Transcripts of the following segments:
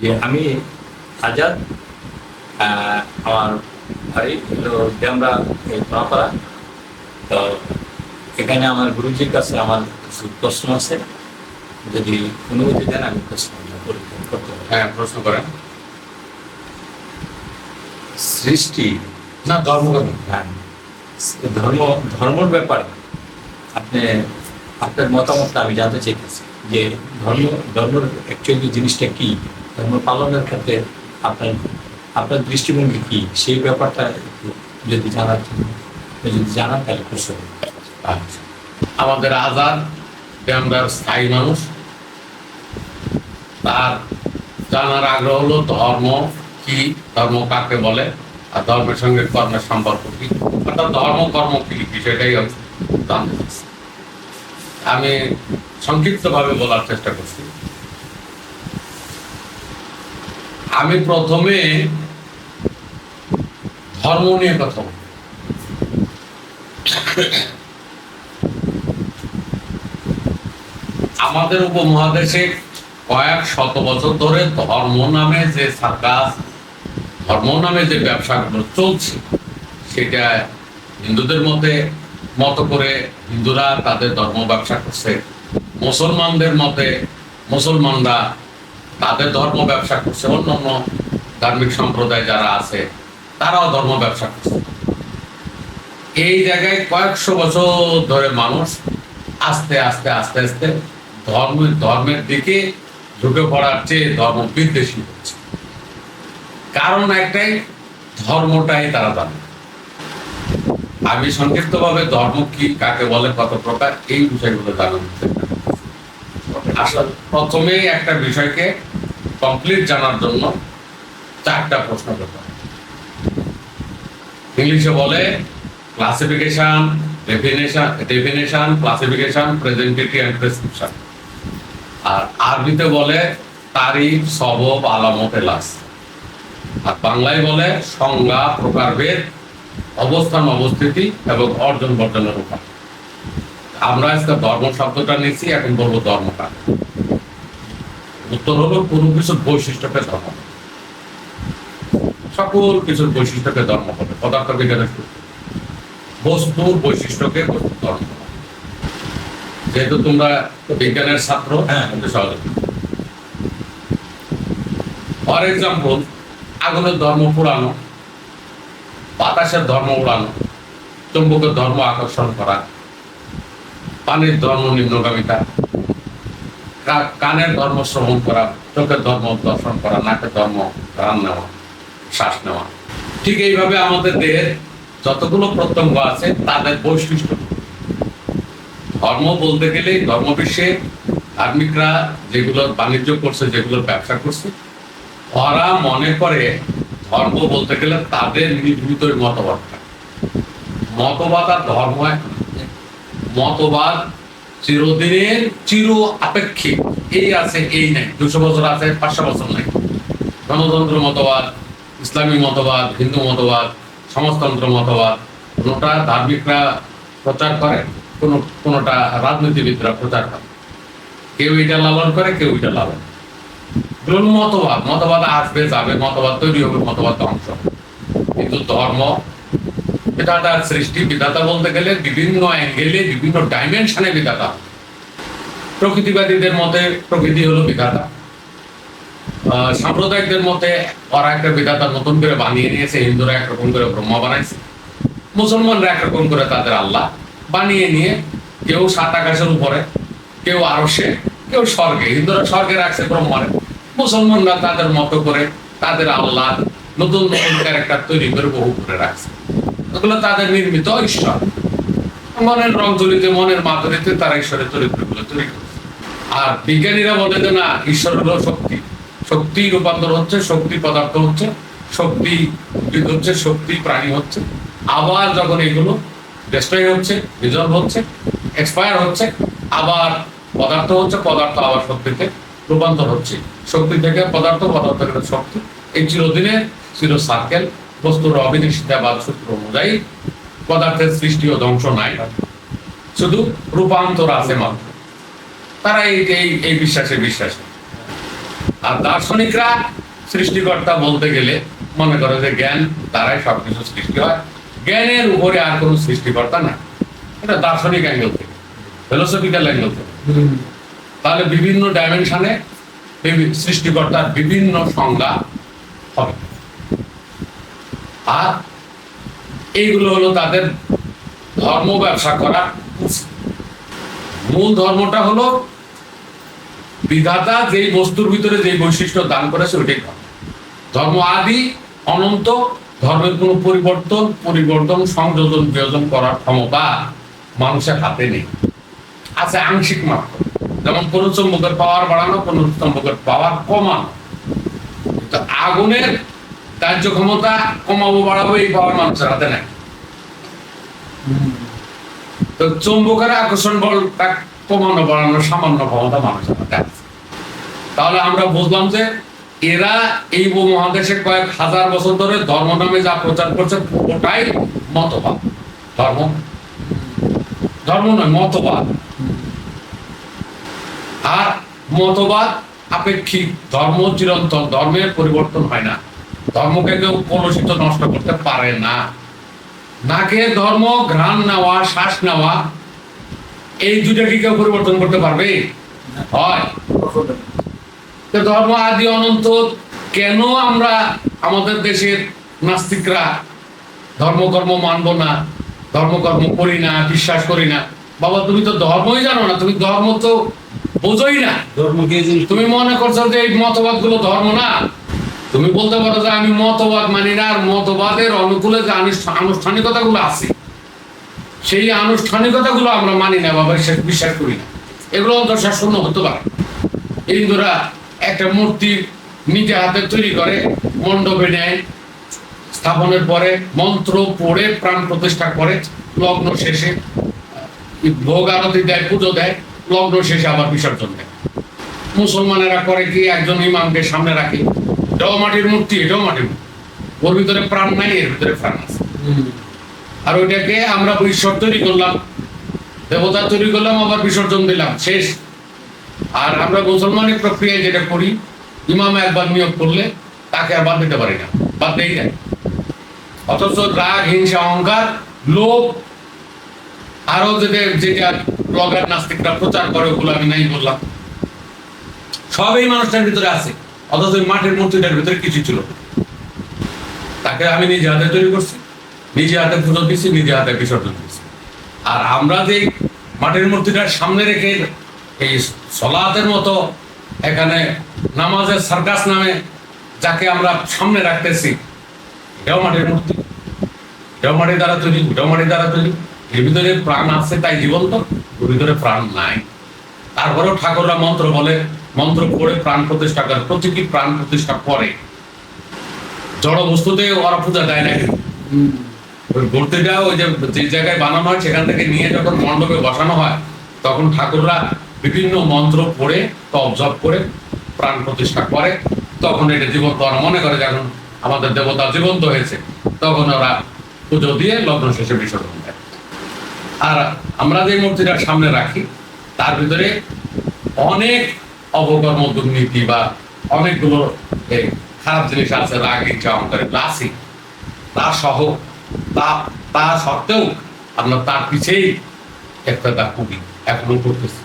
যে আমি আজাদ, আমার ভাই হলো ড্যামরা নপাড়া। তো এখানে আমার গুরুজির কাছে আমার কিছু প্রশ্ন আছে, যদি অনুমতি দেন আমি প্রশ্ন করতে পারি। হ্যাঁ, প্রশ্ন করেন। সৃষ্টি না, ধর্মগ্রন্থ। হ্যাঁ, ধর্মের ব্যাপারে আপনি আপনার মতামতটা আমি জানতে চাইতেছি যে ধর্মের অ্যাকচুয়ালি জিনিসটা কি, ধর্ম পালনের ক্ষেত্রে আপনার আপনার দৃষ্টিভঙ্গি কি, সেই ব্যাপারটা একটু যদি জানার জন্য যদি জানান তাহলে খুশি হব। আচ্ছা, আমাদের আজাদ আমরা স্থায়ী মানুষ, তার জানার আগ্রহ হলো ধর্ম কি, ধর্ম কাকে বলে, আর ধর্মের সঙ্গে কর্মের সম্পর্ক কি, অর্থাৎ ধর্ম কর্ম কি বিষয়টাই জানতে চাচ্ছি। আমি সংক্ষিপ্তভাবে বলার চেষ্টা করছি। আমি প্রথমে ধর্ম নিয়ে কথা বলব। আমাদের উপমহাদেশে কয়েক শত বছর ধরে ধর্ম নামে যে সার্কাস, ধর্ম নামে যে ব্যবসাগুলো চলছে, সেটা হিন্দুদের মতো করে হিন্দুরা তাদের ধর্ম ব্যবসা করছে, মুসলমানদের মতে মুসলমানরা তাদের ধর্ম ব্যবসা করছে, অন্যান্য ধার্মিক সম্প্রদায় যারা আছে তারাও ধর্ম ব্যবসা করছে। এই জায়গায় কয়েকশো বছর ধরে মানুষ আস্তে আস্তে আস্তে আস্তে ধর্মের দিকে ঢুকে পড়ার চেয়ে ধর্ম বিদ্বেষী হচ্ছে। কারণ একটাই, ধর্মটাই তারা জানে। আমি সংক্ষিপ্তভাবে ধর্ম কি, কাকে বলে, কত প্রকার, এই বিষয়গুলো জানাতে আসলে প্রথমে একটা বিষয়কে কমপ্লিট জানার জন্য 4টা প্রশ্ন করতে হয়। ইংলিশে বলে ক্লাসিফিকেশন, ডেফিনেশন, ক্লাসিফিকেশন, প্রেজেন্টিটি এন্ড প্রেসক্রিপশন। আর আরবিতে বলে তারিফ, সবব, আলামত, এলাস। আর বাংলায় বলে সংজ্ঞা, প্রকারভেদ, অবস্থান, অবস্থিতি এবং অর্জন বর্জনের উপায়। আমরা আজকে ধর্ম শব্দটা নিচ্ছি, এখন বলবো ধর্ম কার। উত্তর হলো কোনো কিছুর বৈশিষ্ট্যকে ধর্ম, সকল কিছুর বৈশিষ্ট্যকে ধর্ম বলে। পদার্থ বিজ্ঞানের বস্তুর বৈশিষ্ট্যকে ধর্ম। যেহেতু তোমরা বিজ্ঞানের ছাত্র, হ্যাঁ, সহজে ফর এক্সাম্পল, আগুনের ধর্ম পোড়ানো, বাতাসের ধর্ম উড়ানো, চুম্বকের ধর্ম আকর্ষণ করা, পানির ধর্ম নিম্নগামিতা, কানের ধর্ম শ্রবণ করা, চোখের ধর্ম দর্শন করা, নাকের ধর্ম ঘ্রাণ নেওয়া, শ্বাস নেওয়া। ঠিক এইভাবে আমাদের দেহের যতগুলো প্রত্যঙ্গ আছে তাদের বৈশিষ্ট্য। ধর্ম বলতে গেলে ধর্ম বিশ্বে ধার্মিকরা যেগুলো বাণিজ্য করছে, যেগুলো ব্যবসা করছে, ওরা মনে করে ধর্ম বলতে গেলে তাদের নির্মিত মতবাদ। মতবাদ আর ধর্ম মতবাদ চিরদিনের চির আপেক্ষিক, এই আছে এই নাই, 200 বছর আছে, 500 বছর নাই। গণতন্ত্র মতবাদ, ইসলামী মতবাদ, হিন্দু মতবাদ, সমাজতন্ত্র মতবাদ, কোনোটা ধার্মিকরা প্রচার করে, কোনোটা রাজনীতিবিদরা প্রচার করে। কেউ এটা লালন করে, কেউ এটা লালন। মতবাদ আসবে যাবে, মতবাদ তৈরি হবে, মতবাদ ধ্বংস। কিন্তু ধর্ম বিধাতার সৃষ্টি। বিধাতা বলতে গেলে বিভিন্ন অ্যাঙ্গেলে, বিভিন্ন ডাইমেনশনে বিধাতা। প্রকৃতিবাদীদের মতে প্রকৃতি হলো বিধাতা, সাম্প্রদায়িকদের মতে ওরা একটা বিধাতা নতুন করে বানিয়ে নিয়েছে, হিন্দুরা একরকম করে ব্রহ্মা বানাইছে, মুসলমানরা একরকম করে তাদের আল্লাহ বানিয়ে নিয়ে, কেউ 7 আকাশের উপরে, কেউ আরশে, কেউ স্বর্গে। হিন্দুরা স্বর্গে রাখছে ব্রহ্মারে, মুসলমানরা তাদের মতো করে তাদের আল্লাহ নতুন নতুন ক্যারেক্টার তৈরি করে বহু করে রাখছে। ওগুলো তাদের নির্মিত ঈশ্বর। মনের রং তুলিতে, মনের মাধুরীতে তারা ঈশ্বরের চরিত্রগুলো তৈরি করছে। আর বিজ্ঞানীরা বলে যে না, ঈশ্বর হলো শক্তি, শক্তি রূপান্তর হচ্ছে, শক্তি পদার্থ হচ্ছে, শক্তি উদ্ভিদ হচ্ছে, শক্তি প্রাণী হচ্ছে। আবার যখন এগুলো ডিস্ট্রয় হচ্ছে, রিজলভ হচ্ছে, এক্সপায়ার হচ্ছে, আবার পদার্থ হচ্ছে, পদার্থ আবার শক্তিতে রূপান্তর হচ্ছে, শক্তি থেকে পদার্থ, পদার্থ থেকে শক্তি। এই চিরদিনের চির সার্কেল, বস্তুর অবিনিশ্চিতাবাদ সূত্র অনুযায়ী পদার্থের সৃষ্টি ও ধ্বংস নাই, শুধু রূপান্তর আছে মাত্র। তারা এই বিশ্বাসে বিশ্বাসী। আর দার্শনিকরা সৃষ্টিকর্তা বলতে গেলে মনে করে যে জ্ঞান দ্বারাই সবকিছু সৃষ্টি হয়, জ্ঞানের উপরে আর কোনো সৃষ্টিকর্তা না। এটা দার্শনিক অ্যাঙ্গেল থেকে, ফিলোসফিক্যাল অ্যাঙ্গেল থেকে। তাহলে বিভিন্ন ডাইমেনশনে সৃষ্টিকর্তার বিভিন্ন সংজ্ঞা হবে। আর এইগুলো হলো তাদের ধর্ম ব্যবসা করা। মূল ধর্মটা হলো বিধাতা যেই বস্তুর ভিতরে যেই বৈশিষ্ট্য দান করেছে ওইটাই ধর্ম। ধর্ম আদি অনন্ত, ধর্মের কোনো পরিবর্তন সংযোজন বিয়োজন করার ক্ষমতা মানুষের হাতে নেই, আছে আংশিক মাত্র। যেমন কোন চুম্বকের পাওয়ার বাড়ানো, কোন চুম্বকের পাওয়ার কমানো। তো আগুনের কার্যক্ষমতা কমাবো বাড়াবো এই পাওয়ার মানুষের হাতে নেই। তো চুম্বকের আকর্ষণ বলটা কমানো বাড়ানো সামান্য ক্ষমতা মানুষের হাতে আছে। তাহলে আমরা বুঝলাম যে এরা এই উপমহাদেশে কয়েক হাজার বছর ধরে ধর্ম নামে যা প্রচার করছে ওটাই মতবাদ। ধর্ম নয়, মতবাদ। আর মতবাদ আপেক্ষিক, ধর্ম চিরন্তন, ধর্মের পরিবর্তন হয় না। ধর্মকে কেউ কলুষিত নষ্ট করতে পারে না। নাকে ধর্ম, ঘ্রাণ নেওয়া, শ্বাস নেওয়া, এই দুটা কি কেউ পরিবর্তন করতে পারবে? হয়। ধর্ম আদি অনন্ত। কেন আমরা আমাদের দেশের নাস্তিকরা ধর্মকর্ম মানবো না, ধর্মকর্ম করি না, বিশ্বাস করি না? বাবা, তুমি তো ধর্মই জানো না, তুমি ধর্ম তো বোঝোই না। তুমি মনে করছো যে এই মতবাদ গুলো ধর্ম না। তুমি বলতে পারো যে আমি মতবাদ মানি না, আর মতবাদের অনুকূলে যে আনুষ্ঠানিকতা গুলো আছে সেই আনুষ্ঠানিকতা গুলো আমরা মানি না বাবা, বিশ্বাস করি না। এগুলো অন্তঃশূন্য হতে পারে। হিন্দুরা একটা মূর্তি নিজে হাতে তৈরি করে, মণ্ডপে নেয়, স্থাপনের পরে মন্ত্র পড়ে প্রাণ প্রতিষ্ঠা করে, লগ্ন শেষে ভোগ আরতি দেয়, পুজো দেয়, লগ্ন শেষে আবার বিসর্জন দেয়। মুসলমানেরা করে কি, একজন ইমামকে সামনে রাখে, এটাও মাটির মূর্তি, এটাও মাটির মূর্তি, ওর ভিতরে প্রাণ নাই, এর ভিতরে প্রাণ আছে। আর ওইটাকে আমরা ঈশ্বর তৈরি করলাম, দেবতা তৈরি করলাম, আবার বিসর্জন দিলাম, শেষ। আর আমরা মুসলমানের প্রক্রিয়ায় যেটা করি, ইমাম একবার নিয়োগ করলে তাকে আর বাদ দিতে পারি না, বাদ দেই যায়। অথচ রাগ, হিংসা, অহংকার, লোভ, আরো যেটা ব্লগার নাস্তিকরা প্রচার করে ওগুলো আমি নাই বললাম, সব এই মানুষটার ভিতরে আছে। অথচ মাটির মূর্তিটার ভিতরে কিছু ছিল। তাকে আমি নিজে হাতে তৈরি করছি, নিজে হাতে পুজো দিচ্ছি, নিজে হাতে বিসর্জন দিচ্ছি। আর আমরা যে মাটির মূর্তিটার সামনে রেখে এই সলাতের মতো এখানে নামাজের সার্কাস নামে যাকে আমরা সামনে রাখতেছি, এটাও মাটির মূর্তি, এটাও মাটির দ্বারা তৈরি, এটাও মাটির দ্বারা তৈরি। এর ভিতরে প্রাণ আছে তাই জীবন্ত, ওর ভিতরে প্রাণ নাই। তারপরেও ঠাকুররা মন্ত্র বলে, মন্ত্র পড়ে প্রাণ প্রতিষ্ঠা করে, প্রতিটি প্রাণ প্রতিষ্ঠা করে। জড় বস্তুতে ওরা পূজা দেয় না, কিন্তু ওই মূর্তিটা ওই যে জায়গায় বানানো হয় সেখান থেকে নিয়ে যখন মণ্ডপে বসানো হয়, তখন ঠাকুররা বিভিন্ন মন্ত্র পড়ে তপ করে প্রাণ প্রতিষ্ঠা করে। তখন এটা জীবন্ত, ওরা মনে করে যখন আমাদের দেবতা জীবন্ত হয়েছে, তখন ওরা পুজো দিয়ে লগ্ন শেষে বিসর্জন দেয়। আর আমরা যে মূর্তিটা সামনে রাখি তার ভিতরে অনেক অপকর্ম, দুর্নীতি বা অনেকগুলো খারাপ জিনিস আছে, রাগ, হিংসা, অহংকার আছে। তা সত্ত্বেও আমরা তার পিছেই একটা করি, এখনো করতেছি।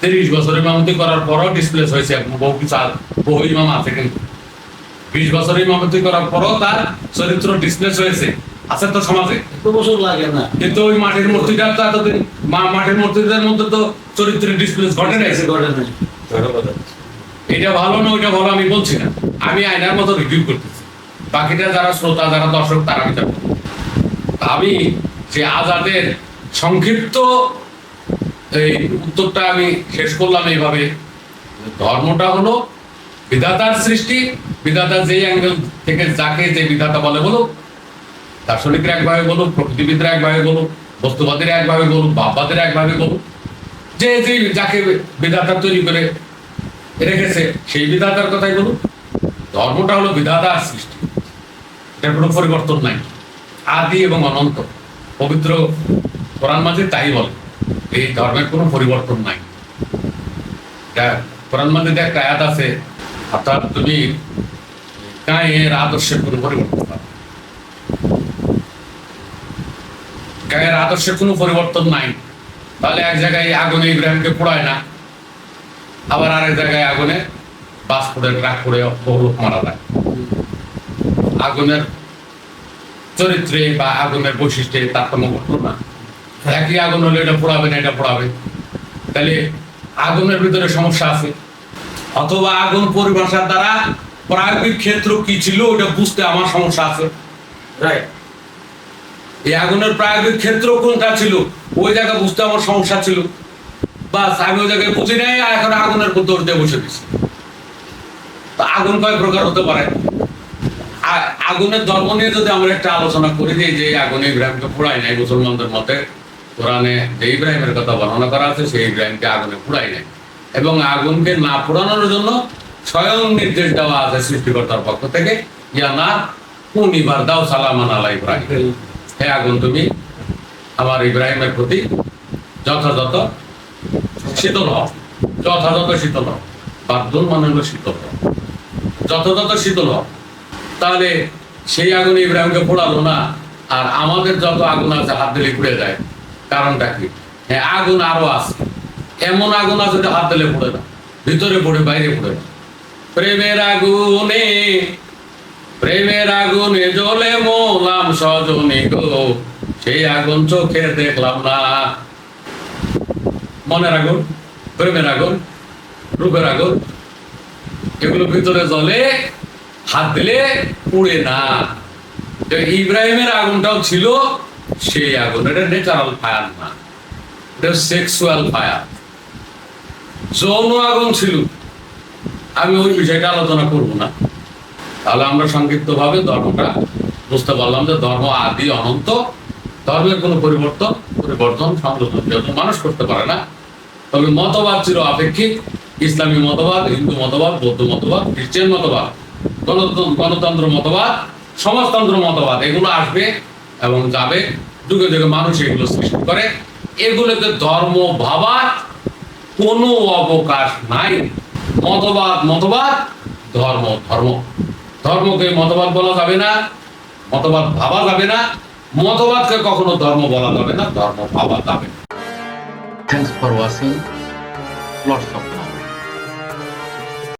30 বছর ইমামতি করার পরও ডিসপ্লেস হয়েছে, বহু ইমাম আছে, কিন্তু 20 বছর ইমামতি করার পরও তার চরিত্র ডিসপ্লেস হয়েছে, আছে তো সমাজে। বছর লাগে না, কিন্তু ওই মাটির মূর্তিটা তো এতদিন, মাটির মূর্তিদের মধ্যে তো চরিত্রের ডিসপ্লেস ঘটে নাই। এটা ভালো না ওইটা ভালো আমি বলছি না, আমি আয়নার মতো রিভিউ করতেছি। বাকিটা যারা শ্রোতা, যারা দর্শক, তারা বিচার করবে। আমি যে আজাদের সংক্ষিপ্ত এই উত্তরটা আমি শেষ করলাম এইভাবে, ধর্মটা হলো বিধাতার সৃষ্টি। বিধাতা যে অ্যাঙ্গেল থেকে যাকে যে বিধাতা বলে বলুক, দার্শনিকরা একভাবে বলুক, প্রকৃতিবিদরা একভাবে বলুক, বস্তুবাদীরা একভাবে বলুক, ভাববাদীরা একভাবে বলুক, যে যাকে বিধাতা তৈরি করে রেখেছে সেই বিধাতার কথাই বলুক। ধর্মটা হলো বিধাতার সৃষ্টি, এটার কোনো পরিবর্তন নাই, আদি এবং অনন্ত। পবিত্র কোরআন মাজিদ তাই বলে, এই ধর্মের কোনো পরিবর্তন নাই। কোরআন মাজিদে একটা আয়াত আছে, অর্থাৎ তুমি গায়ের আদর্শের কোনো পরিবর্তন পাবে না। গায়ের আদর্শের কোনো পরিবর্তন নাই। তাহলে এক জায়গায় আগুনে ইব্রাহিমকে পোড়ায় না, আবার আরেক জায়গায় আগুনে বাস করে ট্রাক করে বহু লোক মারা যায়। আগুনের চরিত্রে বা আগুনের বৈশিষ্ট্যে তারতম্য ঘটলো না। একই আগুন হলে এটা পোড়াবে না, এটা পোড়াবে। তাহলে আগুনের ভিতরে সমস্যা আছে, অথবা আগুন পরিভাষার দ্বারা প্রায়োগিক ক্ষেত্র কি ছিল ওটা বুঝতে আমার সমস্যা আছে। রাইট। এই আগুনের প্রায়োগিক ক্ষেত্র কোনটা ছিল ওই জায়গা বুঝতে আমার সমস্যা ছিল। বাস আমি ওই জায়গায় বুঝি নাই, আর এখন আগুনের উপর দৌড় দিয়ে বসে দিচ্ছি। তা আগুন কয় প্রকার হতে পারে? আগুনের ধর্ম নিয়ে যদি আমরা একটা আলোচনা করি যে আগুনে ইব্রাহিমকে পোড়াই নাই, মুসলমানদের মতে কোরআনে যে ইব্রাহিমের কথা বর্ণনা করা আছে সেই ইব্রাহিমকে আগুনে পোড়াই নাই, এবং আগুনকে না পোড়ানোর জন্য স্বয়ং নির্দেশ দেওয়া আছে সৃষ্টিকর্তার পক্ষ থেকে, ইয়া না কুনি বারদাও সালামান আলা ইব্রাহিম, হে আগুন তুমি আমার ইব্রাহিমের প্রতি যথাযথ শীতল হও, যথাযথ শীতল হও। বার্দুল মানে হলো শীতল হও, যথাযথ শীতল হও। তাহলে সেই আগুন ইব্রাহিমকে পোড়ালো না, আর আমাদের যত আগুন আছে হাত দিলে পুড়ে যায়। কারণটা কি? হ্যাঁ, আগুন আরো আছে, এমন আগুন আছে যে হাত দিলে পড়ে না, ভিতরে পড়ে বাইরে পড়ে না। প্রেমের আগুনে, প্রেমের আগুনে জ্বলে মোলাম সজনী গো, সেই আগুন চোখে দেখলাম না। মনের আগুন, প্রেমের আগুন, রূপের আগুন, এগুলো ভিতরে জ্বলে, হাত দিলে পুড়ে না। ইব্রাহিমের আগুনটাও ছিল সেই আগুন, এটা ন্যাচারাল ফায়ার না, এটা সেক্সুয়াল ফায়ার, যৌন আগুন ছিল। আমি ওই বিষয়টা আলোচনা করব না। তাহলে আমরা সংক্ষিপ্ত ভাবে ধর্মটা বুঝতে পারলাম যে ধর্ম আদি অনন্ত, ধর্মের কোনো পরিবর্তন সংযোজন মানুষ করতে পারে না। তবে মতবাদ চির আপেক্ষিক। ইসলামী মতবাদ, হিন্দু মতবাদ, বৌদ্ধ মতবাদ, খ্রিস্টান মতবাদ, গণতন্ত্র মতবাদ, সমাজতন্ত্র মতবাদ, এগুলো আসবে এবং যাবে, যুগে যুগে মানুষ এগুলো সৃষ্টি করে। এগুলোকে ধর্ম ভাবার কোনো অবকাশ নাই। মতবাদ মতবাদ, ধর্ম ধর্ম। ধর্মকে মতবাদ বলা যাবে না, মতবাদ ভাবা যাবে না, মতবাদকে কখনো ধর্ম বলা যাবে না, ধর্ম ভাবা যাবে না। Thanks for watching. Lots of love.